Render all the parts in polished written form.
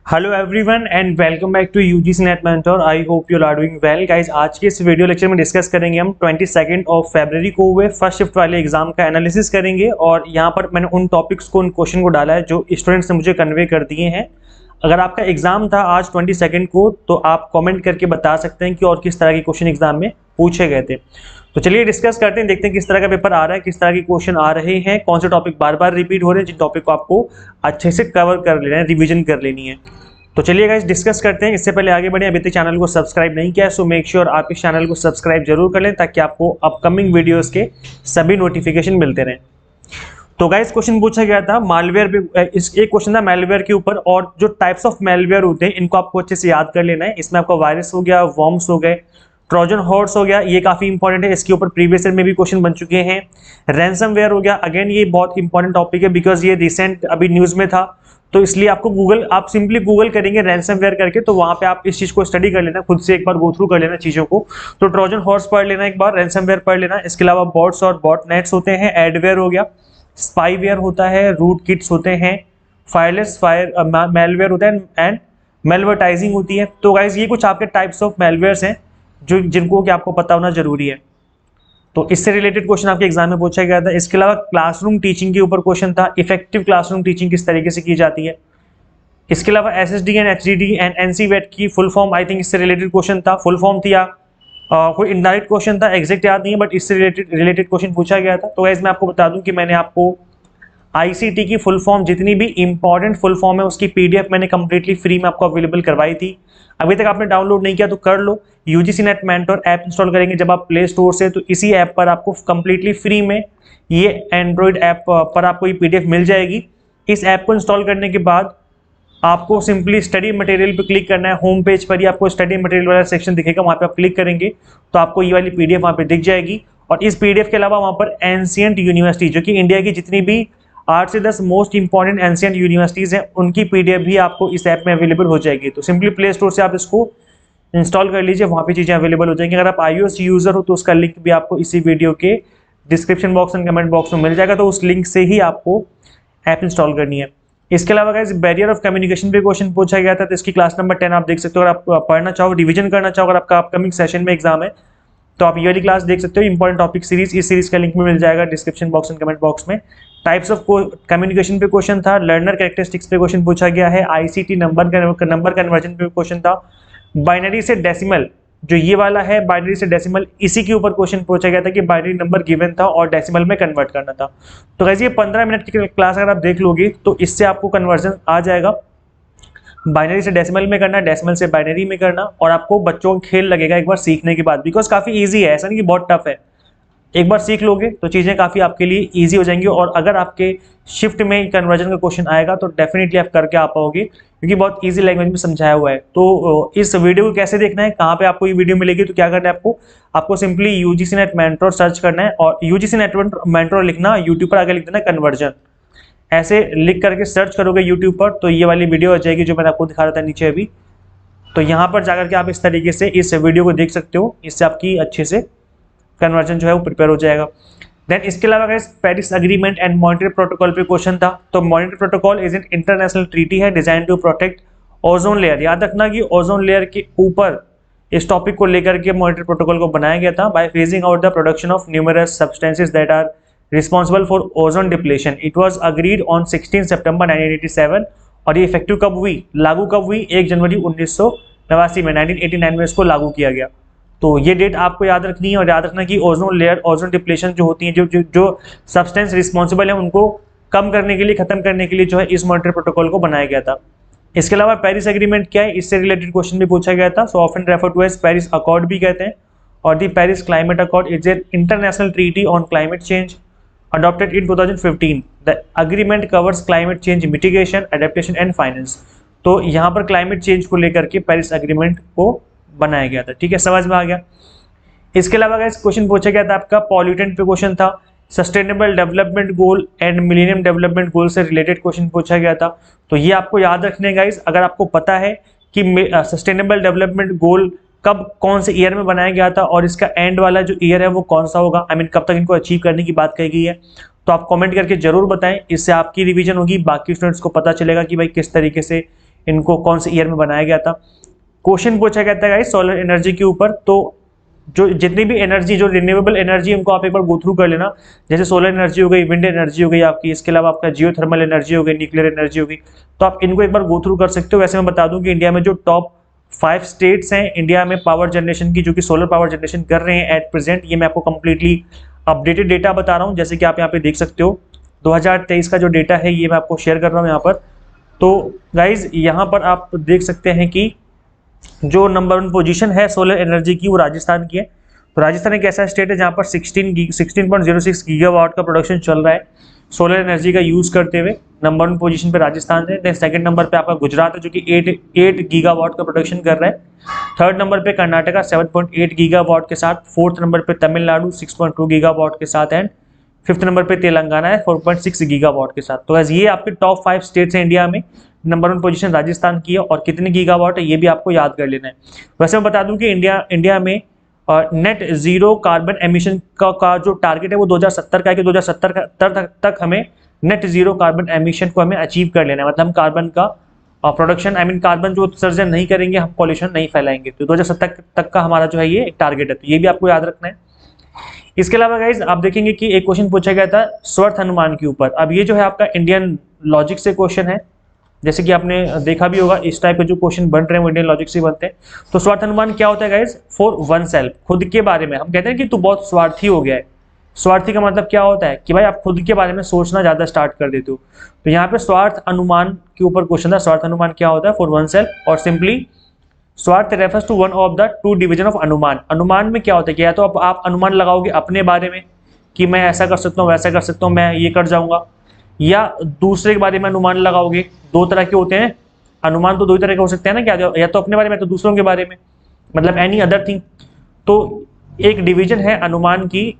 Hello everyone and welcome back to UGC NET mentor. I hope you are doing well guys. आज के इस video lecture में discuss करेंगे हम 22 of February को हुए फर्स्ट शिफ्ट वाले एग्जाम का एनालिसिस करेंगे। और यहाँ पर मैंने उन टॉपिक्स को, उन क्वेश्चन को डाला है जो स्टूडेंट्स ने मुझे कन्वे कर दिए हैं। अगर आपका एग्जाम था आज 22 को तो आप कॉमेंट करके बता सकते हैं कि और किस तरह के क्वेश्चन एग्जाम में पूछे गए थे। तो चलिए डिस्कस करते हैं, देखते हैं किस तरह का पेपर आ रहा है, किस तरह के क्वेश्चन आ रहे हैं, कौन से टॉपिक बार बार रिपीट हो रहे हैं, जिन टॉपिक को आपको अच्छे से कवर कर लेना है, रिविजन कर लेनी है। तो चलिए गाइस डिस्कस करते हैं। इससे पहले आगे बढ़े, अभी तक चैनल को सब्सक्राइब नहीं किया है सो मेक श्योर आप इस चैनल को सब्सक्राइब जरूर कर लें ताकि आपको अपकमिंग वीडियोस के सभी नोटिफिकेशन मिलते रहें। तो गाइस क्वेश्चन पूछा गया था मालवेयर पे, एक क्वेश्चन था मालवेयर के ऊपर, और जो टाइप्स ऑफ मालवेयर होते हैं इनको आपको अच्छे से याद कर लेना है। इसमें आपका वायरस हो गया, वॉर्म्स हो गए, ट्रोजन हॉर्स हो गया, ये काफी इंपॉर्टेंट है, इसके ऊपर प्रीवियस ईयर में भी क्वेश्चन बन चुके हैं। रैंसमवेयर हो गया, अगेन ये बहुत इंपॉर्टेंट टॉपिक है बिकॉज ये रिसेंट अभी न्यूज में था, तो इसलिए आपको आप सिंपली गूगल करेंगे रैंसमवेयर करके, तो वहां पे आप इस चीज को स्टडी कर लेना, खुद से एक बार गो थ्रू कर लेना चीजों को। तो ट्रोजन हॉर्स पढ़ लेना एक बार, रैंसमवेयर पढ़ लेना। इसके अलावा बॉट्स और बॉटनेट्स होते हैं, एडवेयर हो गया, स्पाईवेयर होता है, रूट किट्स होते हैं, फायरलेस मेलवेयर होता है एंड मेलवर्टाइजिंग होती है। तो गाइज ये कुछ आपके टाइप्स ऑफ मेलवेयर्स हैं जो जिनको कि आपको पता होना जरूरी है। तो इससे रिलेटेड क्वेश्चन आपके एग्जाम में पूछा गया था। इसके अलावा क्लासरूम टीचिंग के ऊपर क्वेश्चन था, इफेक्टिव क्लासरूम टीचिंग किस तरीके से की जाती है। इसके अलावा एसएसडी एंड एचडीडी एंड एनसीवेट की फुल फॉर्म, आई थिंक इससे रिलेटेड क्वेश्चन था, फुल फॉर्म थी या कोई इनडायरेक्ट क्वेश्चन था, एग्जैक्ट याद नहीं है, बट इससे रिलेटेड क्वेश्चन पूछा गया था। तो गाइस मैं आपको बता दूं कि मैंने आपको आईसीटी की फुल फॉर्म, जितनी भी इंपॉर्टेंट फुल फॉर्म है उसकी पीडीएफ मैंने कंप्लीटली फ्री में आपको अवेलेबल करवाई थी। अभी तक आपने डाउनलोड नहीं किया तो कर लो। UGC NET mentor app install करेंगे जब आप प्ले स्टोर से, तो इसी ऐप पर आपको कंप्लीटली फ्री में ये एंड्रॉइड ऐप पर आपको ये पीडीएफ मिल जाएगी। इस ऐप को इंस्टॉल करने के बाद आपको सिंपली स्टडी मटेरियल पे क्लिक करना है। होम पेज पर ही आपको स्टडी मटेरियल वाला सेक्शन दिखेगा, वहां पे आप क्लिक करेंगे तो आपको ये वाली पीडीएफ वहां पे दिख जाएगी। और इस पीडीएफ के अलावा वहां पर एंशिएंट यूनिवर्सिटी, जो कि इंडिया की जितनी भी 8 से 10 मोस्ट इंपॉर्टेंट एंशिएंट यूनिवर्सिटीज हैं, उनकी पीडीएफ भी आपको इस ऐप में अवेलेबल हो जाएगी। तो सिंपली प्ले स्टोर से आप इसको इंस्टॉल कर लीजिए, वहां पे चीजें अवेलेबल हो जाएंगी। अगर आप iOS यूजर हो तो उसका लिंक भी आपको इसी वीडियो के description box and comment box में मिल जाएगा, तो उस लिंक से ही आपको ऐप इंस्टॉल करनी है। इसके अलावा गाइस बैरियर ऑफ कम्युनिकेशन पे क्वेश्चन पूछा गया था, तो इसकी क्लास नंबर 10 आप देख सकते हो। अगर आप पढ़ना चाहो, रिवीजन करना चाहो, अगर आपका अपकमिंग सेशन में एग्जाम है तो आप ये वाली क्लास देख सकते हो। इंपॉर्टेंट टॉपिक सीरीज, इस सीरीज का लिंक में मिल जाएगा description box and comment box में। टाइप्स ऑफ कम्युनिकेशन पे क्वेश्चन था, लर्नर कैरेक्टरिस्टिक्स पे क्वेश्चन पूछा गया है, आईसीटी नंबर कन्वर्जन पे क्वेश्चन था, बाइनरी से डेसिमल, जो ये वाला है बाइनरी से डेसिमल, इसी के ऊपर क्वेश्चन पूछा गया था कि बाइनरी नंबर गिवन था और डेसिमल में कन्वर्ट करना था। तो गाइस ये 15 मिनट की क्लास अगर आप देख लोगे तो इससे आपको कन्वर्जन आ जाएगा। बाइनरी से डेसिमल में करना, डेसिमल से बाइनरी में करना, और आपको बच्चों को खेल लगेगा एक बार सीखने के बाद, बिकॉज काफी इजी है, ऐसा नहीं कि बहुत टफ है। एक बार सीख लोगे तो चीजें काफी आपके लिए इजी हो जाएंगी। और अगर आपके शिफ्ट में कन्वर्जन का क्वेश्चन आएगा तो डेफिनेटली आप करके आ पाओगे, क्योंकि बहुत इजी लैंग्वेज में समझाया हुआ है। तो इस वीडियो को कैसे देखना है, कहाँ पे आपको ये वीडियो मिलेगी, तो क्या करना है आपको simply UGC NET mentor search करना है, और यूजीसी नेट मेंटर लिखना, यूट्यूब पर आगे लिख देना कन्वर्जन, ऐसे लिख करके सर्च करोगे यूट्यूब पर तो ये वाली वीडियो आ जाएगी जो मैंने आपको दिखा रहा था नीचे अभी। तो यहाँ पर जाकर के आप इस तरीके से इस वीडियो को देख सकते हो, इससे आपकी अच्छे से कन्वर्जन जो है वो प्रिपेयर हो जाएगा। देन इसके अलावा guys Paris agreement and monetary protocol पे क्वेश्चन था। तो monetary protocol is an international treaty है design to protect ozone layer. याद रखना कि ओजोन लेयर के ऊपर इस टॉपिक को लेकर के मॉनिटरी प्रोटोकॉल को बनाया गया था, by phasing out the production of numerous substances that are responsible for ozone depletion. It was agreed on 16 सितंबर 1987। और ये इफेक्टिव कब हुई, लागू कब हुई, 1 जनवरी 1989 में, 1989 में इसको लागू किया गया। तो ये डेट आपको याद रखनी है, और याद रखना कि ओजोन लेयर, ओजोन डिप्लेशन जो होती है, जो सब्सटेंस रिस्पॉन्सिबल है उनको कम करने के लिए, खत्म करने के लिए जो है इस मॉनिटरी प्रोटोकॉल को बनाया गया था। इसके अलावा पेरिस एग्रीमेंट क्या है, इससे रिलेटेड क्वेश्चन भी पूछा गया था। So often refer to as Paris accord भी कहते हैं, और the Paris climate accord is an international treaty on climate change adopted in 2015. The agreement covers climate change mitigation, adaptation and finance. तो यहाँ पर क्लाइमेट चेंज को लेकर के पेरिस एग्रीमेंट को बनाया गया था। ठीक है, समझ में आ गया। इसके अलावा गाइस क्वेश्चन पूछा गया था आपका पॉल्यूटेंट पे क्वेश्चन था, sustainable development goal and millennium development goal से रिलेटेड क्वेश्चन पूछा गया था। तो ये आपको याद रखने गाइस, अगर आपको पता है कि सस्टेनेबल डेवलपमेंट गोल कब, कौन से ईयर में बनाया गया था, और इसका एंड वाला जो ईयर है वो कौन सा होगा, आई मीन कब तक इनको अचीव करने की बात कही गई है, तो आप कमेंट करके जरूर बताएं। इससे आपकी रिवीजन होगी, बाकी स्टूडेंट्स को पता चलेगा कि भाई किस तरीके से इनको कौन से ईयर में बनाया गया था। क्वेश्चन पूछा गया था गाइस सोलर एनर्जी के ऊपर, तो जो जितनी भी एनर्जी, जो रिन्यूएबल एनर्जी, उनको आप एक बार गो थ्रू कर लेना। जैसे सोलर एनर्जी हो गई, विंड एनर्जी हो गई आपकी, इसके अलावा आपका जियोथर्मल एनर्जी हो गई, न्यूक्लियर एनर्जी हो गई, तो आप इनको एक बार गो थ्रू कर सकते हो। वैसे मैं बता दूं कि इंडिया में जो टॉप 5 स्टेट्स हैं इंडिया में पावर जनरेशन की, जो कि सोलर पावर जनरेशन कर रहे हैं एट प्रेजेंट, ये मैं आपको कंप्लीटली अपडेटेड डेटा बता रहा हूँ। जैसे कि आप यहाँ पे देख सकते हो 2023 का जो डेटा है ये मैं आपको शेयर कर रहा हूँ यहाँ पर। तो गाइज यहाँ पर आप देख सकते हैं कि जो नंबर 1 पोजीशन है सोलर एनर्जी की वो राजस्थान की है। तो राजस्थान एक ऐसा स्टेट है जहाँ पर 16.06 गीगावाट का प्रोडक्शन चल रहा है सोलर एनर्जी का यूज करते हुए। नंबर 1 पोजीशन पे राजस्थान है। देन सेकंड नंबर पे आपका गुजरात है जो कि 8 गीगावाट का प्रोडक्शन कर रहा है। थर्ड नंबर पे कर्नाटका 7.8 गीगावाट के साथ। फोर्थ नंबर पे तमिलनाडु 6.2 गीगावाट के साथ। एंड फिफ्थ नंबर पे तेलंगाना है 4.6 गीगावाट के साथ। तो ये आपके टॉप 5 स्टेट्स हैं इंडिया में। नंबर 1 पोजीशन राजस्थान की है और कितने गीगावाट है ये भी आपको याद कर लेना है। वैसे मैं बता दूं कि इंडिया में नेट जीरो कार्बन एमिशन का जो टारगेट है वो 2070 का है कि 2070 तक हमें नेट जीरो कार्बन एमिशन को हमें अचीव कर लेना है। मतलब हम कार्बन का प्रोडक्शन कार्बन जो उत्सर्जन नहीं करेंगे, हम पॉल्यूशन नहीं फैलाएंगे। तो 2070 तक का हमारा जो है ये एक टारगेट है, तो ये भी आपको याद रखना है। इसके अलावा गाइज आप देखेंगे कि एक क्वेश्चन पूछा गया था स्वर्थ अनुमान के ऊपर। अब ये जो है आपका इंडियन लॉजिक से क्वेश्चन है, जैसे कि आपने देखा भी होगा इस टाइप के जो क्वेश्चन बन रहे हैं वो इंडियन लॉजिक से बनते हैं। तो स्वार्थ अनुमान क्या होता है गाइज? फॉर वन सेल्फ, खुद के बारे में। हम कहते हैं कि तू बहुत स्वार्थी हो गया है। स्वार्थी का मतलब क्या होता है कि भाई आप खुद के बारे में सोचना ज्यादा स्टार्ट कर देते हो। तो यहाँ पे स्वार्थ अनुमान के ऊपर क्वेश्चन था। स्वार्थ अनुमान क्या होता है? For oneself. और simply svartha refers to one of the 2 division of anumana. अनुमान में क्या होता है कि या तो आप अनुमान लगाओगे अपने बारे में कि मैं ऐसा कर सकता हूँ, वैसा कर सकता हूँ, मैं ये कर जाऊंगा, या दूसरे के बारे में अनुमान लगाओगे। 2 तरह के होते हैं अनुमान, तो 2 तरह के हो सकते हैं ना, क्या या तो अपने बारे में तो दूसरों के बारे में, मतलब एनी अदर थिंग। तो एक डिवीजन है अनुमान की,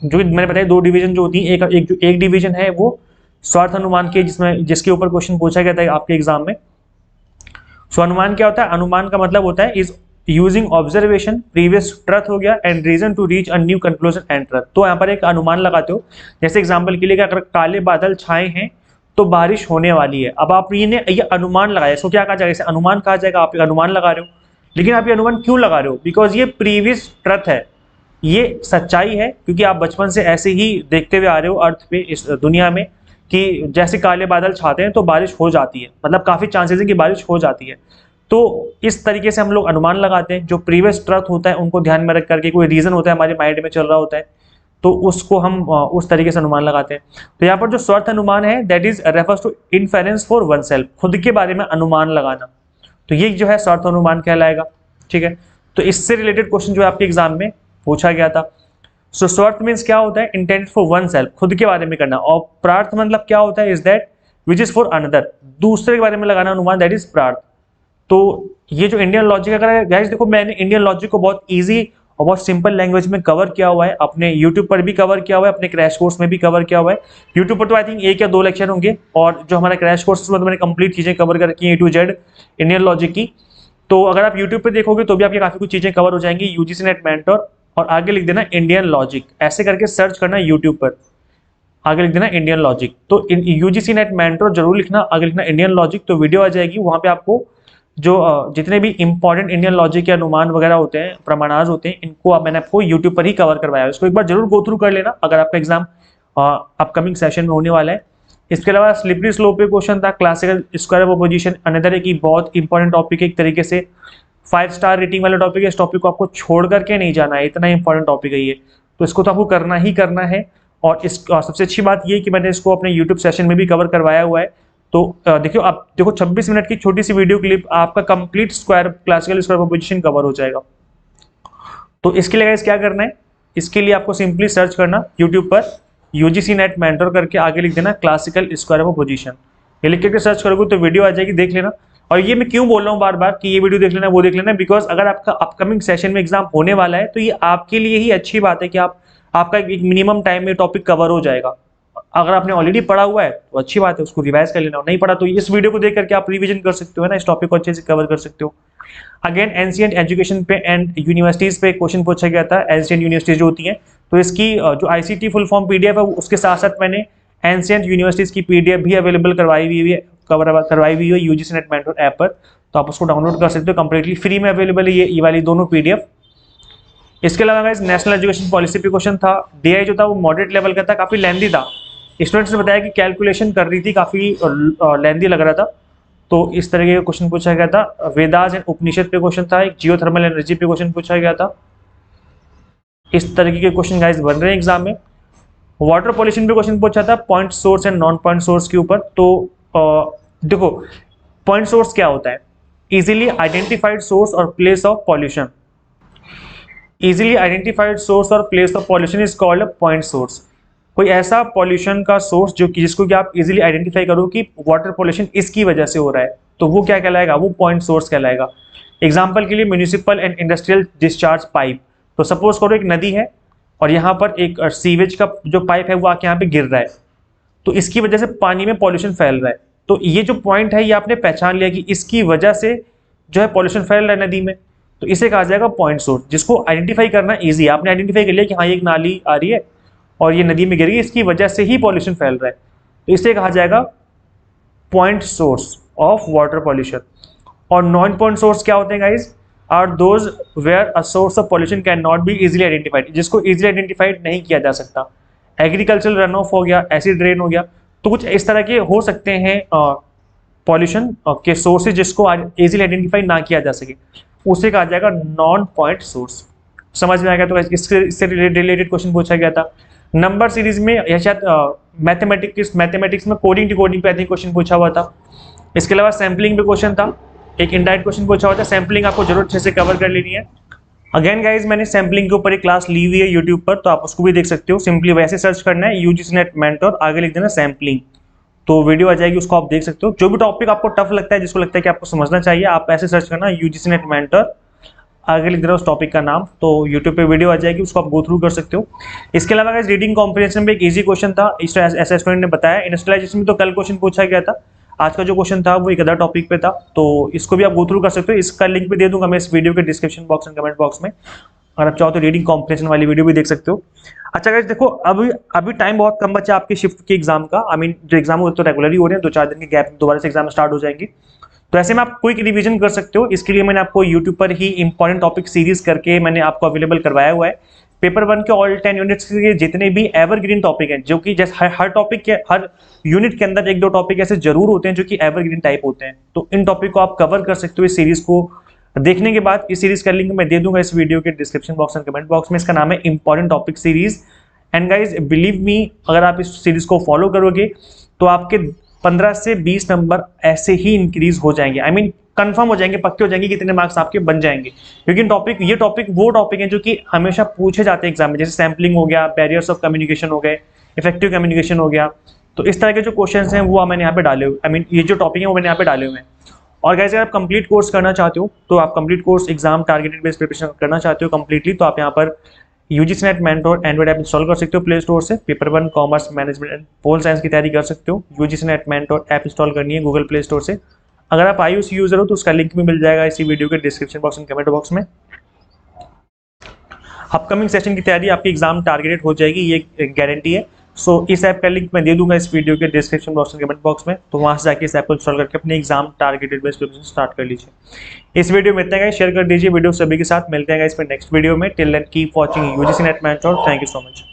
जो मैंने बताया 2 डिवीजन जो होती है। एक डिवीजन है वो स्वार्थ अनुमान के, जिसके ऊपर क्वेश्चन पूछा गया था आपके एग्जाम में। सो अनुमान क्या होता है? अनुमान का मतलब होता है is using observation previous truth हो गया and reason to reach a new conclusion and truth. तो यहाँ पर एक अनुमान लगाते हो। जैसे एग्जांपल के लिए अगर काले बादल छाए हैं तो बारिश होने वाली है। अब आप ये अनुमान लगाया, इसको क्या कहा जाएगा? इसे अनुमान कहा जाएगा। आप अनुमान लगा रहे हो, लेकिन आप ये अनुमान क्यों लगा रहे हो? बिकॉज ये प्रीवियस ट्रुथ है, ये सच्चाई है, क्योंकि आप बचपन से ऐसे ही देखते हुए आ रहे हो अर्थ पे, इस दुनिया में, कि जैसे काले बादल छाते हैं तो बारिश हो जाती है, मतलब काफी चांसेस है कि बारिश हो जाती है। तो इस तरीके से हम लोग अनुमान लगाते हैं। जो प्रीवियस ट्रुथ होता है उनको ध्यान में रख करके, कोई रीजन होता है हमारे माइंड में चल रहा होता है, तो उसको हम उस तरीके से अनुमान लगाते हैं। तो यहाँ पर जो स्वार्थ अनुमान है that is refers to inference for oneself, खुद के बारे में अनुमान लगाना। तो ये जो है स्वार्थ अनुमान कहलाएगा। ठीक है, तो इससे रिलेटेड क्वेश्चन जो है आपके एग्जाम में पूछा गया था। सो स्वार्थ मीन्स क्या होता है? इंटेंट फॉर वन सेल्फ, खुद के बारे में करना। और प्रार्थ मतलब क्या होता है? Is that which is for another, दूसरे के बारे में लगाना अनुमान, दैट इज प्रार्थ। तो ये जो इंडियन लॉजिक, अगर गाइस देखो मैंने इंडियन लॉजिक को बहुत इजी और बहुत सिंपल लैंग्वेज में कवर किया हुआ है, अपने यूट्यूब पर भी कवर किया हुआ है, अपने क्रैश कोर्स में भी कवर किया हुआ है। यूट्यूब पर तो आई थिंक 1 या 2 लेक्चर होंगे, और जो हमारा क्रैश कोर्स में तो मैंने कंप्लीट चीजें कवर कर रखी है A to Z Indian logic की। तो अगर आप यूट्यूब पर देखोगे तो भी आपकी काफी कुछ चीजें कवर हो जाएंगी। यूजीसी नेट मेंटर और आगे लिख देना इंडियन लॉजिक, ऐसे करके सर्च करना यूट्यूब पर, आगे लिख देना इंडियन लॉजिक। तो यूजीसी नेट मेंटर जरूर लिखना, आगे लिखना इंडियन लॉजिक, तो वीडियो आ जाएगी। वहां पे आपको जो जितने भी इंपॉर्टेंट इंडियन लॉजिक के अनुमान वगैरह होते हैं, प्रमाणाज होते हैं, इनको मैंने आपको यूट्यूब पर ही कवर करवाया है। इसको एक बार जरूर गो थ्रू कर लेना अगर आपका एग्जाम अपकमिंग सेशन में होने वाला है। इसके अलावा स्लिपरी स्लोप पे क्वेश्चन था, classical square of opposition, another है कि बहुत इंपॉर्टेंट टॉपिक है, एक तरीके से 5 स्टार रेटिंग वाला टॉपिक है। इस टॉपिक को आपको छोड़ करके नहीं जाना है, इतना इंपॉर्टेंट टॉपिक है ये, तो इसको तो आपको करना ही करना है। और सबसे अच्छी बात ये कि मैंने इसको अपने यूट्यूब सेशन में भी कवर करवाया हुआ है। तो देखियो, आप देखो 26 मिनट की छोटी सी वीडियो क्लिप, आपका complete classical square of opposition cover हो जाएगा। तो इसके लिए गाइस क्या करना है? इसके लिए आपको सिंपली सर्च करना यूट्यूब पर यूजीसी नेट मेंटर करके, आगे लिख देना क्लासिकल स्क्वायर ऑफ अपोजिशन। ये लिख करके सर्च करोगे तो वीडियो आ जाएगी, देख लेना। और ये मैं क्यों बोल रहा हूँ बार बार कि ये वीडियो देख लेना, वो देख लेना, बिकॉज अगर आपका अपकमिंग सेशन में एग्जाम होने वाला है तो ये आपके लिए ही अच्छी बात है कि आपका एक मिनिमम टाइम में टॉपिक कवर हो जाएगा। अगर आपने ऑलरेडी पढ़ा हुआ है तो अच्छी बात है, उसको रिवाइज कर लेना। नहीं पढ़ा तो इस वीडियो को देख करके आप रिवीजन कर सकते हो ना, इस टॉपिक को अच्छे से कवर कर सकते हो। अगेन एंशिएंट एजुकेशन पे एंड यूनिवर्सिटीज पे क्वेश्चन पूछा गया था। एंशिएंट यूनिवर्सिटीज जो होती हैं, तो इसकी जो आईसीटी फुल फॉर्म पीडीएफ है उसके साथ साथ मैंने एंशिएंट यूनिवर्सिटीज की पीडीएफ भी अवेलेबल करवाई हुई है, करवाई हुई है यूजीसी नेट मेंटोर ऐप पर, तो आप उसको डाउनलोड कर सकते हो, कंप्लीटली फ्री में अवेलेबल है ये वाली दोनों पीडीएफ। इसके अलावा गाइस नेशनल एजुकेशन पॉलिसी पे क्वेश्चन था, डीआई जो था वो मॉडरेट लेवल का था, काफी लेंथी था। स्टूडेंट्स ने बताया कि कैलकुलेशन कर रही थी, काफी लेंथी लग रहा था, तो इस तरह का क्वेश्चन पूछा गया था। वेदास एंड उपनिषद पे क्वेश्चन था, एक जियोथर्मल एनर्जी पे क्वेश्चन पूछा गया था। इस तरीके के क्वेश्चन गाइस बन रहे हैं एग्जाम में। वाटर पॉल्यूशन पे क्वेश्चन पूछा था point source and non point source के ऊपर। तो देखो पॉइंट सोर्स क्या होता है, इजीली आइडेंटिफाइड सोर्स और place of pollution. Easily identified source और place of pollution is called a point source. कोई ऐसा पॉल्यूशन का सोर्स जो कि जिसको कि आप इजीली आइडेंटिफाई करो कि वाटर पॉल्यूशन इसकी वजह से हो रहा है, तो वो क्या कहलाएगा, वो पॉइंट सोर्स कहलाएगा। एग्जाम्पल के लिए municipal and industrial discharge pipe. तो सपोज करो एक नदी है और यहाँ पर एक सीवेज का जो पाइप है वो आके यहाँ पे गिर रहा है, तो इसकी वजह से पानी में पॉल्यूशन फैल रहा है। तो ये जो पॉइंट है ये आपने पहचान लिया कि इसकी वजह से जो है पॉल्यूशन फैल रहा है नदी में, तो इसे कहा जाएगा पॉइंट सोर्स, जिसको आइडेंटिफाई करना ईजी है। आपने आइडेंटिफाई कर लिया कि हाँ ये एक नाली आ रही है और ये नदी में गिर रही है, इसकी वजह से ही पॉल्यूशन फैल रहा है, तो इसे कहा जाएगा point source of water pollution. और नॉन पॉइंट सोर्स क्या होते हैं guys, are those where a source of pollution can not be easily identified, जिसको इजीली आइडेंटिफाइड नहीं किया जा सकता। एग्रीकल्चरल रन ऑफ हो गया, एसिड ड्रेन हो गया, तो कुछ इस तरह के हो सकते हैं पॉल्यूशन के सोर्सेज जिसको इजीली आइडेंटिफाई ना किया जा सके, उसे कहा जाएगा नॉन पॉइंट सोर्स। समझ में आ गया। तो इससे रिलेटेड क्वेश्चन पूछा गया था। नंबर सीरीज में या शायद मैथमेटिक्स में कोडिंग डिकोडिंग पे आई थिंक क्वेश्चन पूछा हुआ था। इसके अलावा सैम्पलिंग पे क्वेश्चन था, एक इनडायरेक्ट क्वेश्चन पूछा हुआ था। सैम्पलिंग आपको जरूर अच्छे से कवर कर लेनी है। अगेन गाइज मैंने सैम्पलिंग के ऊपर एक क्लास ली हुई है यूट्यूब पर, तो आप उसको भी देख सकते हो। सिंपली वैसे सर्च करना है यूजीसी नेट मेंटोर, आगे लिख देना सैम्पलिंग, तो वीडियो आ जाएगी, उसको आप देख सकते हो। जो भी टॉपिक आपको टफ लगता है, जिसको लगता है कि आपको समझना चाहिए, आप ऐसे सर्च करना यूजीसी नेट मेंटोर, आगे लिख देना उस टॉपिक का नाम, तो यूट्यूब पे वीडियो आ जाएगी, उसको आप गो थ्रू कर सकते हो। इसके अलावा गाइस रीडिंग कॉम्प्रिहेंशन में एक इजी क्वेश्चन था, ऐसा स्टूडेंट ने बताया। इंडस्ट्रियलाइजेशन में तो कल क्वेश्चन पूछा गया था, आज का जो क्वेश्चन था वो एक अदर टॉपिक पे था, तो इसको भी आप गो थ्रू कर सकते हो। इसका लिंक भी दे दूंगा मैं इस वीडियो के description box and comment box में, अगर आप चाहो तो रीडिंग कॉम्प्रिहेंशन वाली वीडियो भी देख सकते हो। अच्छा गाइस देखो, अभी टाइम बहुत कम बचा आपके शिफ्ट के एग्जाम का। आई मीन जो एग्जाम होते तो रेगुलर ही हो रहे हैं, 2-4 दिन के गैप दोबारा से एग्जाम स्टार्ट हो जाएंगे, तो ऐसे में आप क्विक रिवीजन कर सकते हो। इसके लिए मैंने आपको यूट्यूब पर ही इंपॉर्टेंट टॉपिक सीरीज करके मैंने आपको अवेलेबल करवाया हुआ है। पेपर 1 के ऑल 10 यूनिट्स के जितने भी एवरग्रीन टॉपिक हैं, जो कि जैसे हर टॉपिक के हर यूनिट के अंदर 1-2 टॉपिक ऐसे जरूर होते हैं जो कि एवरग्रीन टाइप होते हैं, तो इन टॉपिक को आप कवर कर सकते हो। इस सीरीज को देखने के बाद इस सीरीज का लिंक मैं दे दूंगा इस वीडियो के description box and comment box में। इसका नाम है important topic series. And guys believe me, अगर आप इस सीरीज को फॉलो करोगे तो आपके 15 से 20 नंबर ऐसे ही इंक्रीज हो जाएंगे। आई मीन कंफर्म हो जाएंगे, पक्के हो जाएंगे, कितने मार्क्स आपके बन जाएंगे। क्योंकि ये टॉपिक वो टॉपिक हैं जो कि हमेशा पूछे जाते हैं एग्जाम में, जैसे सैम्पलिंग हो गया, बैरियर्स ऑफ कम्युनिकेशन हो गए, इफेक्टिव कम्युनिकेशन हो गया। तो इस तरह के जो क्वेश्चन हैं वो मैंने यहाँ पे डाले हुए, आई मीन ये जो टॉपिक है वो मैंने यहाँ पे डाले हुए हैं। और गाइस अगर आप कंप्लीट कोर्स करना चाहते हो, तो आप complete course exam targeted based preparation करना चाहते हो कंप्लीटली, तो आप यहाँ पर UGC NET mentor Android app install कर सकते हो प्ले स्टोर से। Paper 1 commerce management and pol science की तैयारी कर सकते हो। UGC NET mentor app install करनी है गूगल प्ले स्टोर से। अगर आप iOS यूजर हो तो उसका लिंक भी मिल जाएगा इसी वीडियो के description box and comment box में। अपकमिंग सेशन की तैयारी आपकी एग्जाम टारगेटेड हो जाएगी, ये गारंटी है। सो इस ऐप का लिंक मैं दे दूंगा इस वीडियो के description box and comment box में, तो वहां से जाके इस ऐप को इंस्टॉल करके अपने exam targeted based preparation start कर लीजिए। इस वीडियो में इतना गाइस, शेयर कर दीजिए वीडियो सभी के साथ। मिलते हैं गाइस फिर नेक्स्ट वीडियो में। Till then keep watching UGC NET mentor. Thank you so much.